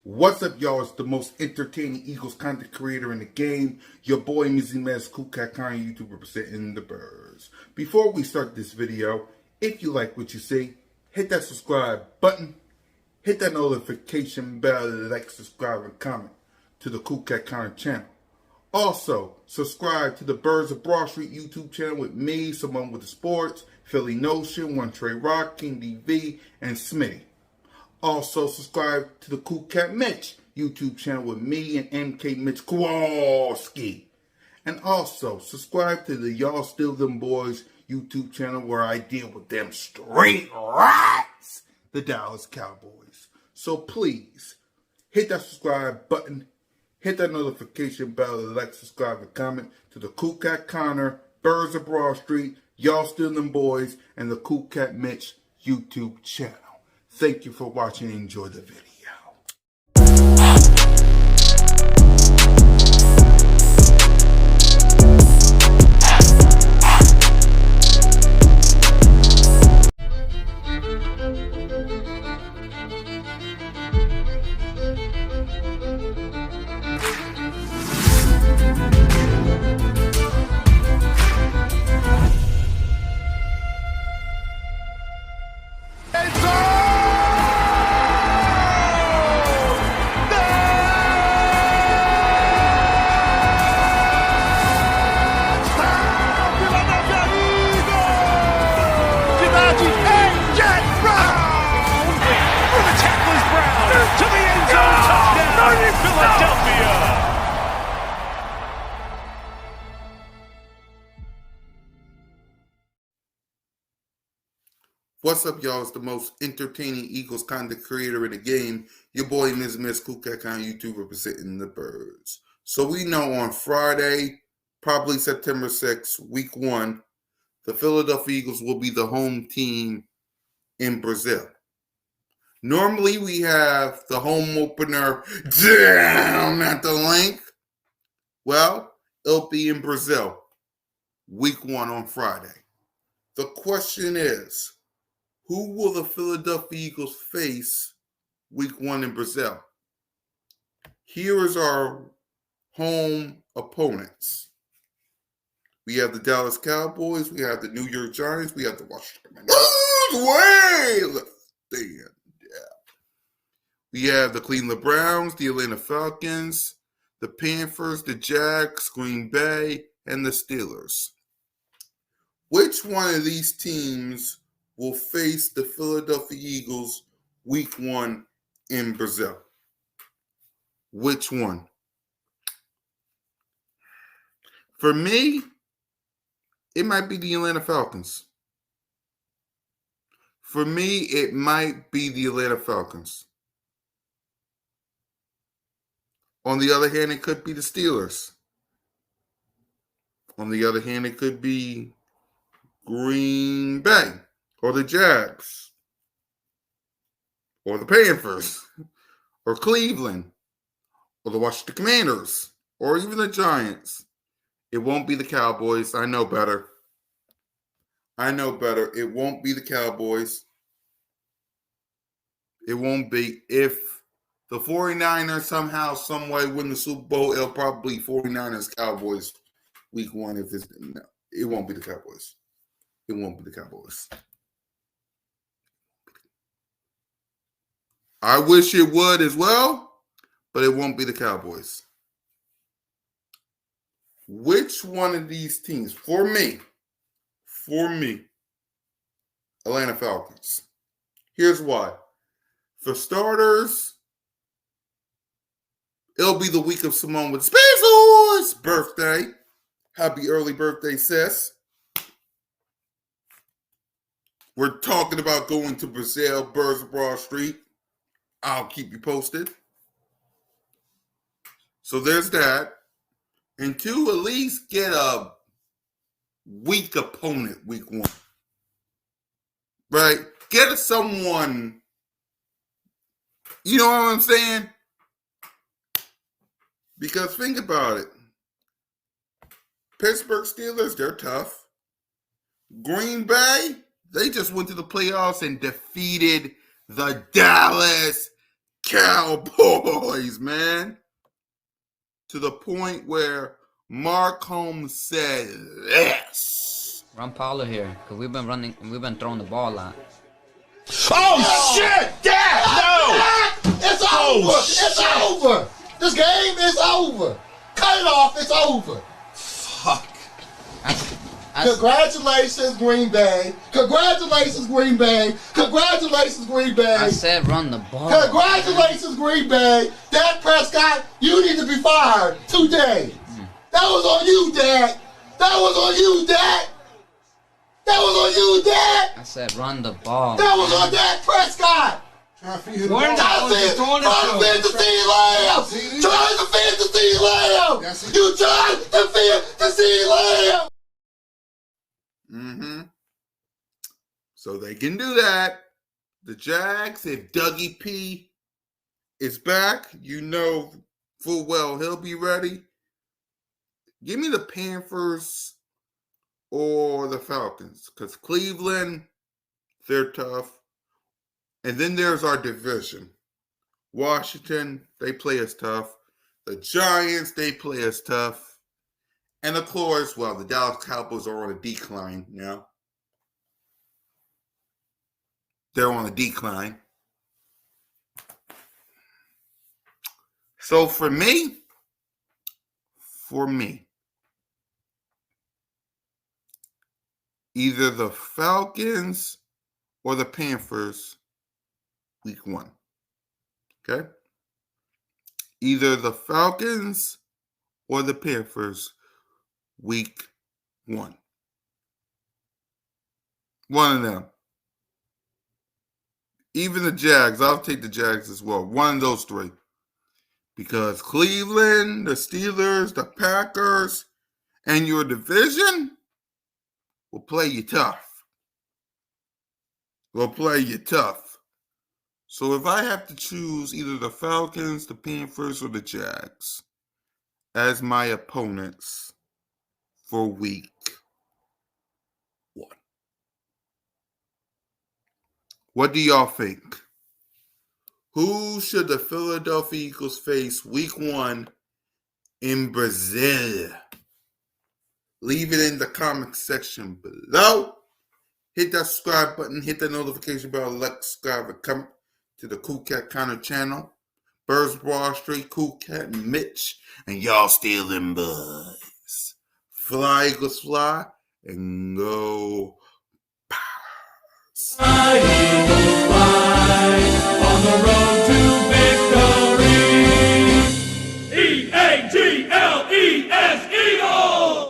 What's up, y'all? It's the most entertaining Eagles content creator in the game. Your boy, B.O.B.S, CoolCat-Mitch, YouTube representing the birds. Before we start this video, if you like what you see, hit that subscribe button, hit that notification bell, like, subscribe, and comment to the CoolCat-Mitch channel. Also, subscribe to the Birds of Broad Street YouTube channel with me, someone with the sports, Philly Notion, One Trey Rock, King DV, and Smitty. Also, subscribe to the CoolCat-Mitch YouTube channel with me and MK-Mitch Kowalski. And also, subscribe to the Y.S.D.B YouTube channel where I deal with them straight rats, the Dallas Cowboys. So please, hit that subscribe button, hit that notification bell, like, subscribe, and comment to the CoolCat-Mitch, Birds of Broad Street, Y.S.D.B, and the CoolCat-Mitch YouTube channel. Thank you for watching and enjoy the video. What's up, y'all? It's the most entertaining Eagles content creator in the game. Your boy, B.O.B.S, CoolCat-Mitch, YouTube representing the birds. So we know on Friday, probably September 6th, week 1, the Philadelphia Eagles will be the home team in Brazil. Normally, we have the home opener down at the link. Well, it'll be in Brazil, week 1 on Friday. The question is, who will the Philadelphia Eagles face week 1 in Brazil? Here is our home opponents. We have the Dallas Cowboys, we have the New York Giants, we have the Washington way left stand. We have the Cleveland Browns, the Atlanta Falcons, the Panthers, the Jags, Green Bay, and the Steelers. Which one of these teams will face the Philadelphia Eagles week 1 in Brazil? Which one? For me, it might be the Atlanta Falcons. For me, it might be the Atlanta Falcons. On the other hand, it could be the Steelers. On the other hand, it could be Green Bay, or the Jags, or the Panthers, or Cleveland, or the Washington Commanders, or even the Giants. It won't be the Cowboys. I know better. It won't be the Cowboys. It won't be. If the 49ers somehow, some way win the Super Bowl, it'll probably be 49ers Cowboys week 1. If it's no, it won't be the Cowboys. It won't be the Cowboys. I wish it would as well, but it won't be the Cowboys. Which one of these teams, for me, Atlanta Falcons. Here's why. For starters, it'll be the week of Simone with Space's birthday. Happy early birthday, sis. We're talking about going to Brazil, Birds of Broad Street. I'll keep you posted. So there's that. And 2, at least get a weak opponent week 1. Right? Get someone, you know what I'm saying? Because think about it. Pittsburgh Steelers, they're tough. Green Bay, they just went to the playoffs and defeated the Dallas Cowboys, man. To the point where Mark Holmes said yes. Run Paulo here, because we've been throwing the ball a lot. Oh, shit! Dad, no! It's over! It's over! This game is over! Cut it off, it's over! Fuck. Congratulations, Green Bay! Congratulations, Green Bay! Congratulations, Green Bay! I said run the ball. Congratulations, Green Bay! Dak Prescott, you need to be fired today! That was on you, Dak! That was on you, Dak! That was on you, Dak! I said run the ball. That was on Dak Prescott! Trying to defend the CeeDee Lamb! Trying to defend the CeeDee Lamb! You trying to defend the CeeDee Lamb! Mm-hmm. So they can do that. The Jags, if Dougie P is back, you know full well he'll be ready. Give me the Panthers or the Falcons, because Cleveland, they're tough. And then there's our division. Washington, they play us tough. The Giants, they play us tough. And of course, well, the Dallas Cowboys are on a decline now. They're on a decline. So for me, either the Falcons or the Panthers week 1. Okay? Either the Falcons or the Panthers week 1. One of them. Even the Jags. I'll take the Jags as well. One of those three. Because Cleveland, the Steelers, the Packers, and your division will play you tough. So if I have to choose either the Falcons, the Panthers, or the Jags as my opponents for week 1. What do y'all think? Who should the Philadelphia Eagles face week 1 in Brazil? Leave it in the comment section below. Hit that subscribe button. Hit the notification bell. Like, subscribe, and come to the Cool Cat Connor channel. Birds Broad Street, CoolCat-Mitch, and y'all still them boys. Fly, Eagles, fly, and go. Fly, Eagles, fly, on the road to victory. E-A-G-L-E-S.